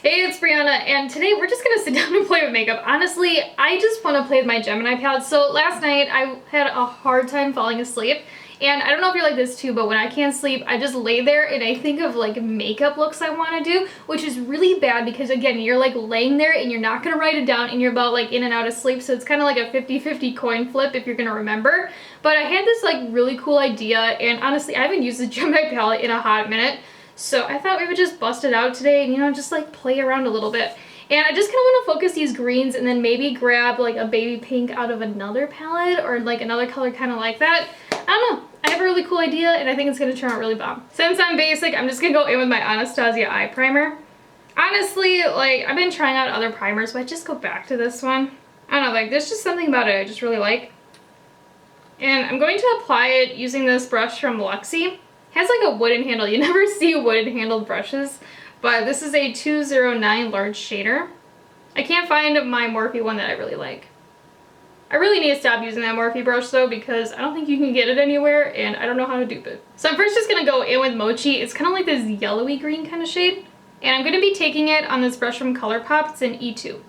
Hey, it's Breyonna, and today we're just gonna sit down and play with makeup. Honestly, I just want to play with my Gemini palette. So last night I had a hard time falling asleep, and I don't know if you're like this too, but when I can't sleep, I just lay there and I think of like makeup looks I want to do, which is really bad because again, you're like laying there and you're not gonna write it down and you're about like in and out of sleep, so it's kind of like a 50-50 coin flip if you're gonna remember. But I had this like really cool idea, and honestly, I haven't used the Gemini palette in a hot minute. So I thought we would just bust it out today and, you know, just like play around a little bit. And I just kind of want to focus these greens and then maybe grab like a baby pink out of another palette or like another color kind of like that. I don't know. I have a really cool idea and I think it's going to turn out really bomb. Since I'm basic, I'm just going to go in with my Anastasia eye primer. Honestly, like I've been trying out other primers, but I just go back to this one. I don't know, like there's just something about it I just really like. And I'm going to apply it using this brush from Luxie. It has like a wooden handle. You never see wooden handled brushes, but this is a 209 large shader. I can't find my Morphe one that I really like. I really need to stop using that Morphe brush though because I don't think you can get it anywhere and I don't know how to dupe it. So I'm first just going to go in with Mochi. It's kind of like this yellowy green kind of shade, and I'm going to be taking it on this brush from ColourPop. It's an E2.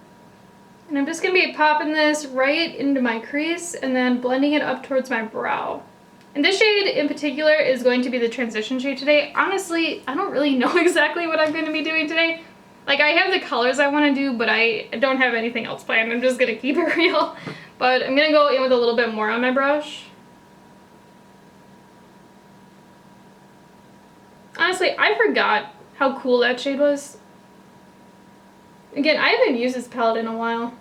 And I'm just going to be popping this right into my crease and then blending it up towards my brow. And this shade in particular is going to be the transition shade today. Honestly, I don't really know exactly what I'm going to be doing today. Like, I have the colors I want to do, but I don't have anything else planned. I'm just going to keep it real. But I'm going to go in with a little bit more on my brush. Honestly, I forgot how cool that shade was. Again, I haven't used this palette in a while.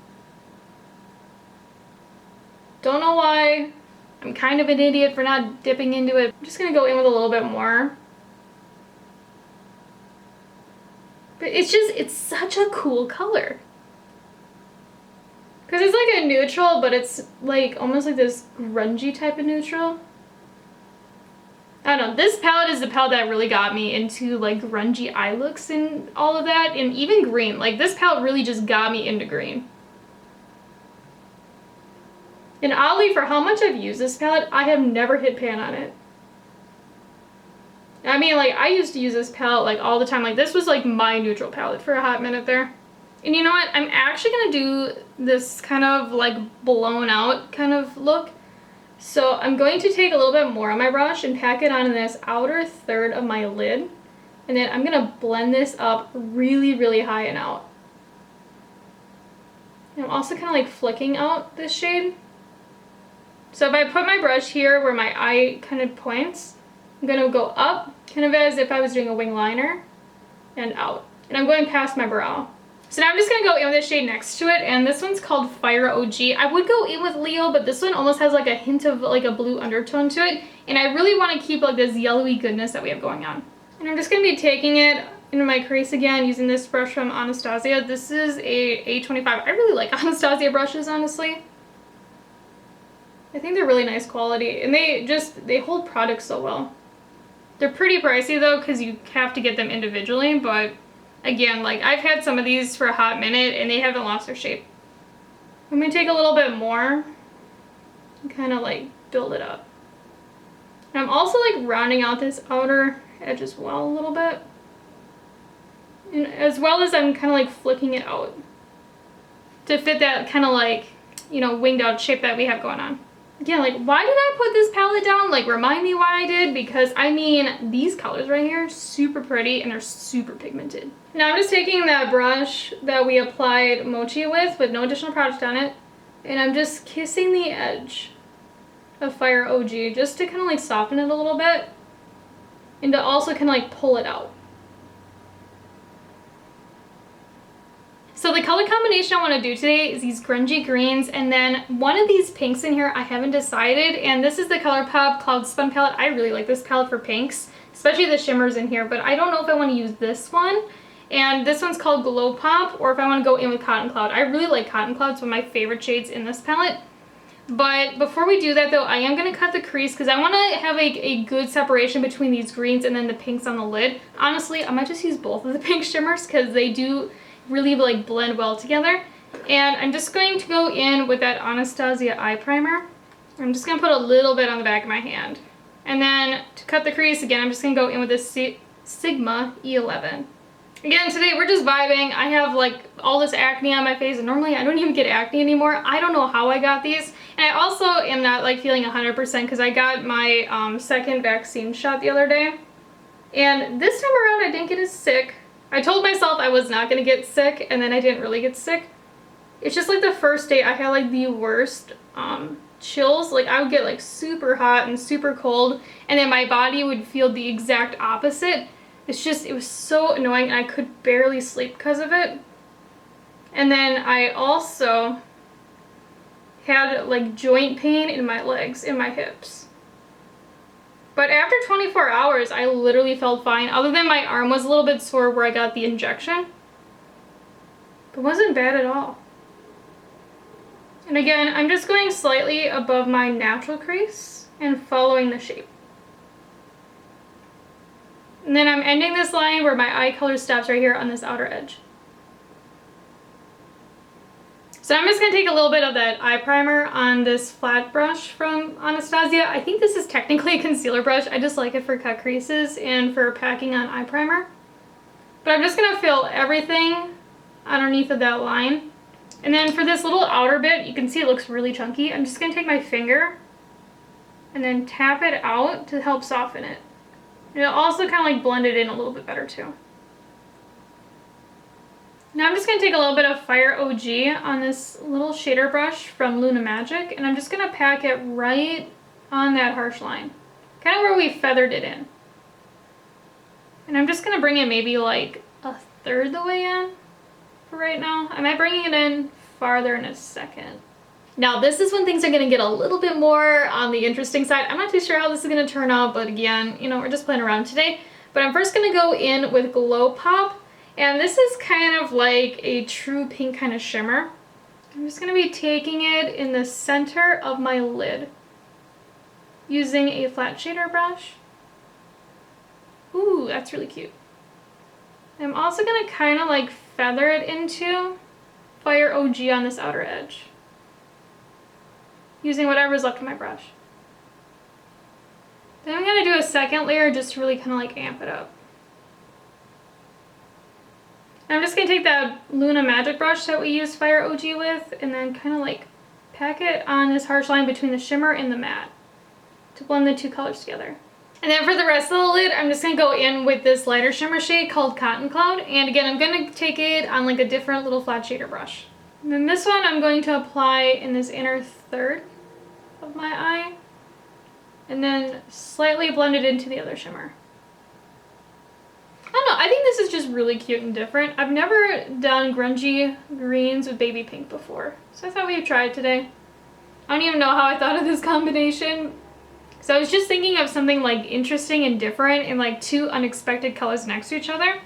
Don't know why. I'm kind of an idiot for not dipping into it. I'm just going to go in with a little bit more. But it's such a cool color. Because it's like a neutral, but it's like almost like this grungy type of neutral. I don't know, this palette is the palette that really got me into like grungy eye looks and all of that, and even green. Like this palette really just got me into green. And oddly, for how much I've used this palette, I have never hit pan on it. I mean, like, I used to use this palette, like, all the time. Like, this was, like, my neutral palette for a hot minute there. And you know what? I'm actually going to do this kind of, like, blown out kind of look. So I'm going to take a little bit more on my brush and pack it on this outer third of my lid. And then I'm going to blend this up really, really high and out. And I'm also kind of, like, flicking out this shade. So if I put my brush here where my eye kind of points, I'm going to go up, kind of as if I was doing a wing liner, and out. And I'm going past my brow. So now I'm just going to go in with this shade next to it, and this one's called Fire OG. I would go in with Leo, but this one almost has like a hint of like a blue undertone to it, and I really want to keep like this yellowy goodness that we have going on. And I'm just going to be taking it into my crease again using this brush from Anastasia. This is a A25. I really like Anastasia brushes, honestly. I think they're really nice quality, and they hold products so well. They're pretty pricey though because you have to get them individually, but again, like I've had some of these for a hot minute and they haven't lost their shape. I'm going to take a little bit more and kind of like build it up. And I'm also like rounding out this outer edge as well a little bit. And as well as I'm kind of like flicking it out to fit that kind of like, you know, winged out shape that we have going on. Yeah, like, why did I put this palette down? Like, remind me why I did, because, I mean, these colors right here, super pretty, and they're super pigmented. Now, I'm just taking that brush that we applied Mochi with no additional product on it, and I'm just kissing the edge of Fire OG, just to kind of, like, soften it a little bit, and to also kind of, like, pull it out. So the color combination I want to do today is these grungy greens, and then one of these pinks in here I haven't decided, and this is the ColourPop Cloud Spun palette. I really like this palette for pinks, especially the shimmers in here, but I don't know if I want to use this one. And this one's called Glow Pop, or if I want to go in with Cotton Cloud. I really like Cotton Cloud. It's one of my favorite shades in this palette. But before we do that though, I am going to cut the crease because I want to have a good separation between these greens and then the pinks on the lid. Honestly, I might just use both of the pink shimmers because they do really like blend well together. And I'm just going to go in with that Anastasia eye primer. I'm just going to put a little bit on the back of my hand. And then to cut the crease again, I'm just going to go in with this Sigma E11. Again, today we're just vibing. I have like all this acne on my face, and normally I don't even get acne anymore. I don't know how I got these. And I also am not like feeling 100% because I got my second vaccine shot the other day. And this time around I didn't get as sick. I told myself I was not going to get sick, and then I didn't really get sick. It's just like the first day I had like the worst chills. Like I would get like super hot and super cold, and then my body would feel the exact opposite. It was so annoying, and I could barely sleep because of it. And then I also had like joint pain in my legs, in my hips. But after 24 hours, I literally felt fine, other than my arm was a little bit sore where I got the injection. But it wasn't bad at all. And again, I'm just going slightly above my natural crease and following the shape. And then I'm ending this line where my eye color stops right here on this outer edge. So I'm just going to take a little bit of that eye primer on this flat brush from Anastasia. I think this is technically a concealer brush. I just like it for cut creases and for packing on eye primer. But I'm just going to fill everything underneath of that line. And then for this little outer bit, you can see it looks really chunky. I'm just going to take my finger and then tap it out to help soften it. And it'll also kind of like blend it in a little bit better too. Now I'm just going to take a little bit of Fire OG on this little shader brush from Luna Magic, and I'm just going to pack it right on that harsh line, kind of where we feathered it in. And I'm just going to bring it maybe like a third the way in for right now. I might bring it in farther in a second. Now this is when things are going to get a little bit more on the interesting side. I'm not too sure how this is going to turn out, but again, you know, we're just playing around today. But I'm first going to go in with Glow Pop. And this is kind of like a true pink kind of shimmer. I'm just going to be taking it in the center of my lid using a flat shader brush. Ooh, that's really cute. I'm also going to kind of like feather it into Fire OG on this outer edge, using whatever's left of my brush. Then I'm going to do a second layer just to really kind of like amp it up. I'm just going to take that Luna Magic brush that we used Fire OG with and then kind of like pack it on this harsh line between the shimmer and the matte to blend the two colors together. And then for the rest of the lid, I'm just going to go in with this lighter shimmer shade called Cotton Cloud. And again, I'm going to take it on like a different little flat shader brush. And then this one I'm going to apply in this inner third of my eye and then slightly blend it into the other shimmer. I don't know, I think this is just really cute and different. I've never done grungy greens with baby pink before, so I thought we would try it today. I don't even know how I thought of this combination. So I was just thinking of something like interesting and different and like two unexpected colors next to each other.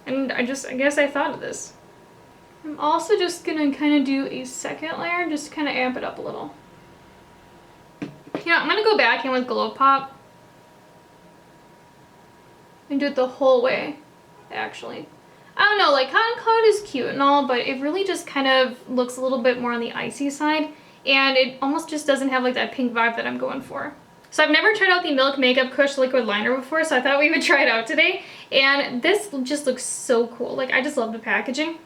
And I guess I thought of this. I'm also just gonna kind of do a second layer just to kind of amp it up a little. Yeah, I'm gonna go back in with Glow Pop and do it the whole way, actually. I don't know, like Cotton Cloud is cute and all, but it really just kind of looks a little bit more on the icy side, and it almost just doesn't have like that pink vibe that I'm going for. So I've never tried out the Milk Makeup Kush liquid liner before, so I thought we would try it out today. And this just looks so cool. Like, I just love the packaging.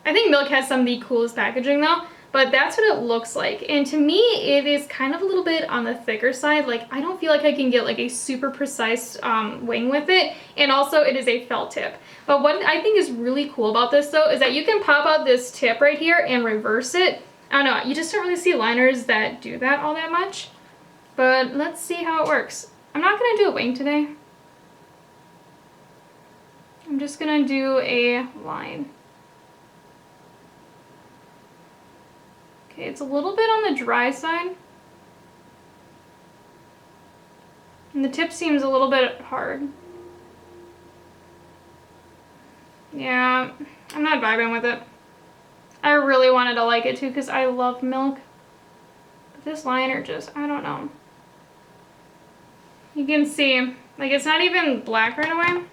I think Milk has some of the coolest packaging though, but that's what it looks like. And to me, it is kind of a little bit on the thicker side. Like, I don't feel like I can get like a super precise wing with it. And also it is a felt tip. But what I think is really cool about this though, is that you can pop out this tip right here and reverse it. I don't know, you just don't really see liners that do that all that much. But let's see how it works. I'm not gonna do a wing today. I'm just gonna do a line. Okay, it's a little bit on the dry side. And the tip seems a little bit hard. Yeah, I'm not vibing with it. I really wanted to like it too because I love Milk. But this liner just, I don't know. You can see, like, it's not even black right away.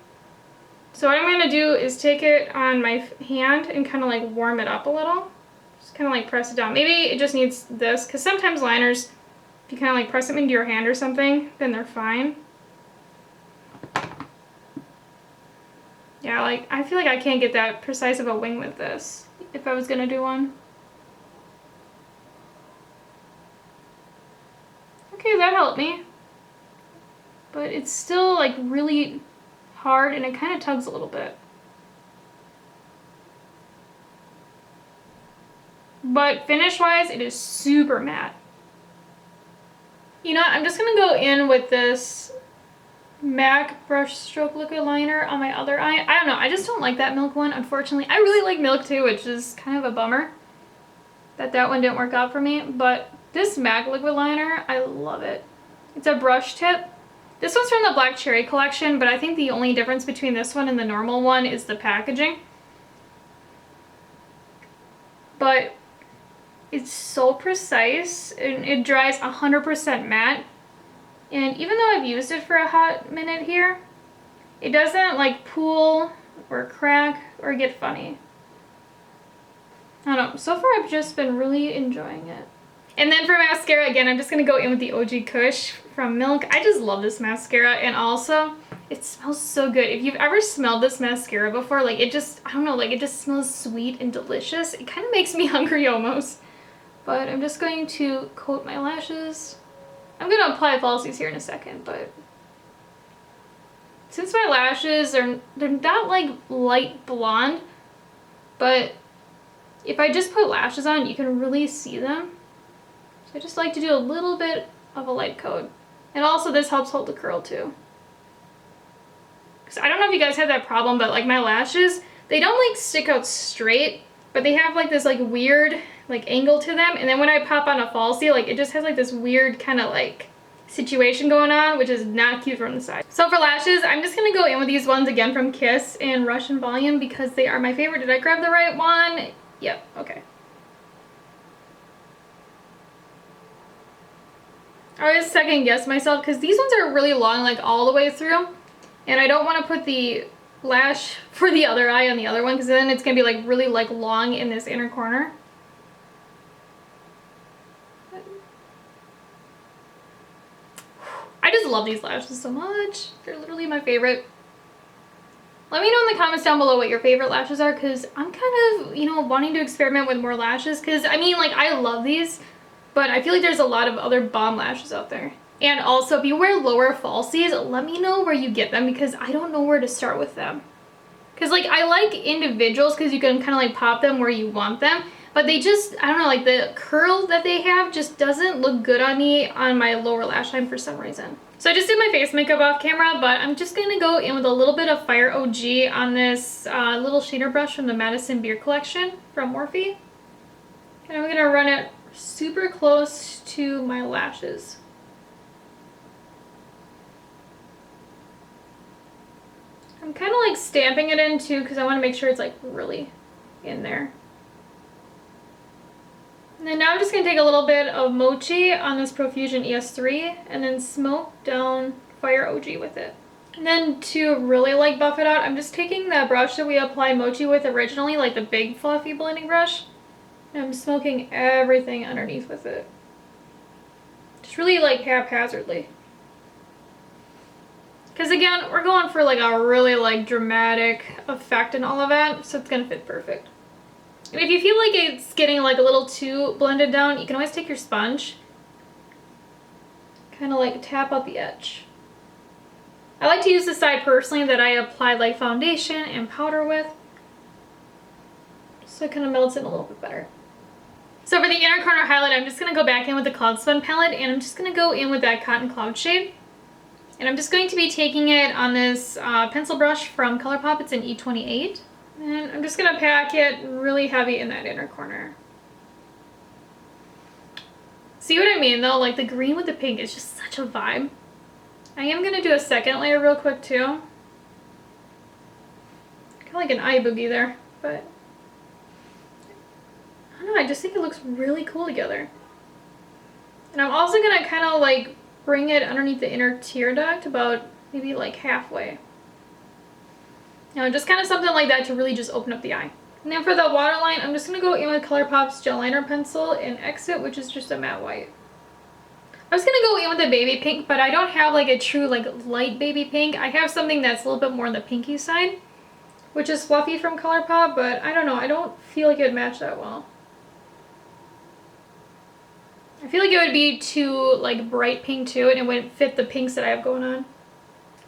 So what I'm going to do is take it on my hand and kind of like warm it up a little. Just kind of like press it down. Maybe it just needs this, because sometimes liners, if you kind of like press them into your hand or something, then they're fine. Yeah, like, I feel like I can't get that precise of a wing with this if I was gonna do one. Okay, that helped me. But it's still, like, really hard, and it kind of tugs a little bit. But finish-wise, it is super matte. You know what? I'm just gonna go in with this MAC brush stroke liquid liner on my other eye. I don't know, I just don't like that Milk one, unfortunately. I really like Milk too, which is kind of a bummer that one didn't work out for me. But this MAC liquid liner, I love it. It's a brush tip. This one's from the Black Cherry collection, but I think the only difference between this one and the normal one is the packaging. But it's so precise, and it dries 100% matte. And even though I've used it for a hot minute here, it doesn't like pool or crack or get funny. I don't know, so far I've just been really enjoying it. And then for mascara, again, I'm just gonna go in with the OG Kush from Milk. I just love this mascara, and also it smells so good. If you've ever smelled this mascara before, like it just, I don't know, like it just smells sweet and delicious. It kind of makes me hungry almost. But I'm just going to coat my lashes. I'm gonna apply falsies here in a second, but since my lashes they're not like light blonde, but if I just put lashes on, you can really see them. So I just like to do a little bit of a light coat. And also this helps hold the curl too. Because I don't know if you guys have that problem, but like my lashes, they don't like stick out straight, but they have like this like weird like angle to them. And then when I pop on a falsie, like it just has like this weird kind of like situation going on, which is not cute from the side. So for lashes, I'm just gonna go in with these ones again from Kiss in Russian Volume because they are my favorite. Did I grab the right one? Yep, okay. I always second guess myself because these ones are really long, like all the way through. And I don't want to put the lash for the other eye on the other one because then it's going to be like really like long in this inner corner. I just love these lashes so much. They're literally my favorite. Let me know in the comments down below what your favorite lashes are because I'm kind of, you know, wanting to experiment with more lashes because, I mean, like, I love these, but I feel like there's a lot of other bomb lashes out there. And also, if you wear lower falsies, let me know where you get them because I don't know where to start with them. Because, like, I like individuals because you can kind of, like, pop them where you want them. But they just, I don't know, like, the curl that they have just doesn't look good on me on my lower lash line for some reason. So I just did my face makeup off camera, but I'm just going to go in with a little bit of Fire OG on this little shader brush from the Madison Beer collection from Morphe. And I'm going to run it super close to my lashes. I'm kind of like stamping it in too because I want to make sure it's like really in there. And then now I'm just going to take a little bit of Mochi on this Profusion ES3 and then smoke down Fire OG with it. And then to really like buff it out, I'm just taking that brush that we applied Mochi with originally, like the big fluffy blending brush, and I'm smoking everything underneath with it. Just really like haphazardly. Because again, we're going for like a really like dramatic effect and all of that, so it's going to fit perfect. And if you feel like it's getting like a little too blended down, you can always take your sponge, kind of like tap out the edge. I like to use the side personally that I applied like foundation and powder with, so it kind of melts in a little bit better. So for the inner corner highlight, I'm just going to go back in with the Cloud Spun palette, and I'm just going to go in with that Cotton Cloud shade. And I'm just going to be taking it on this pencil brush from ColourPop. It's an E28. And I'm just going to pack it really heavy in that inner corner. See what I mean though? Like the green with the pink is just such a vibe. I am going to do a second layer real quick too. Kind of like an eye boogie there, but I don't know, I just think it looks really cool together. And I'm also going to kind of like bring it underneath the inner tear duct about maybe like halfway. You know, just kind of something like that to really just open up the eye. And then for the waterline, I'm just going to go in with ColourPop's gel liner pencil in Exit, which is just a matte white. I was going to go in with a baby pink, but I don't have like a true like light baby pink. I have something that's a little bit more on the pinky side. which is Fluffy from ColourPop, but I don't know, I don't feel like it would match that well. I feel like it would be too like bright pink too, and it wouldn't fit the pinks that I have going on.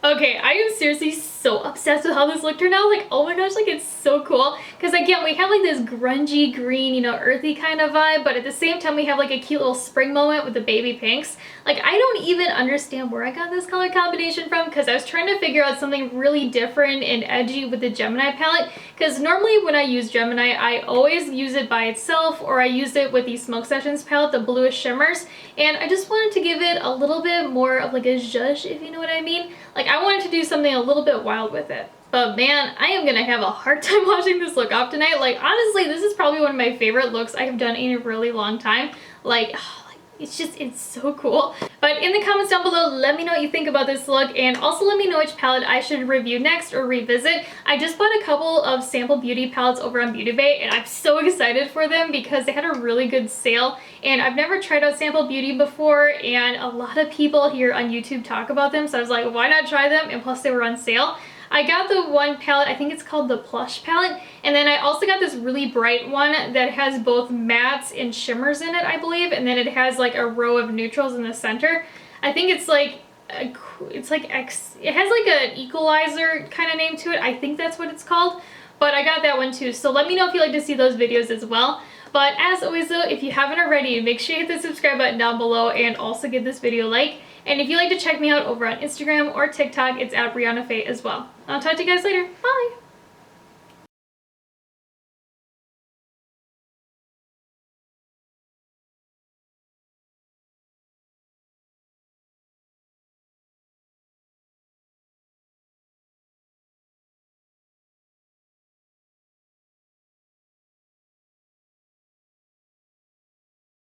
Okay, I am seriously so obsessed with how this look turned out. Like, oh my gosh, like it's so cool. Because again, we have like this grungy green, you know, earthy kind of vibe, but at the same time we have like a cute little spring moment with the baby pinks. Like, I don't even understand where I got this color combination from, because I was trying to figure out something really different and edgy with the Gemini palette. Because normally when I use Gemini, I always use it by itself, or I use it with the Smoke Sessions palette, the bluish shimmers. And I just wanted to give it a little bit more of like a zhuzh, if you know what I mean. Like, I wanted to do something a little bit wild with it. But man, I am gonna have a hard time washing this look off tonight. Like, honestly, this is probably one of my favorite looks I have done in a really long time. Like, it's so cool. But in the comments down below, let me know what you think about this look, and also let me know which palette I should review next or revisit. I just bought a couple of sample beauty palettes over on Beauty Bay, and I'm so excited for them because they had a really good sale, and I've never tried out sample beauty before, and a lot of people here on YouTube talk about them, so I was like, why not try them? And plus they were on sale. I got the one palette, I think it's called the Plush palette, and then I also got this really bright one that has both mattes and shimmers in it, I believe, and then it has like a row of neutrals in the center. I think it's like, it has like an equalizer kind of name to it. I think that's what it's called, but I got that one too, so let me know if you'd like to see those videos as well. But as always though, if you haven't already, make sure you hit the subscribe button down below and also give this video a like. And if you'd like to check me out over on Instagram or TikTok, it's at Breyonna as well. I'll talk to you guys later. Bye!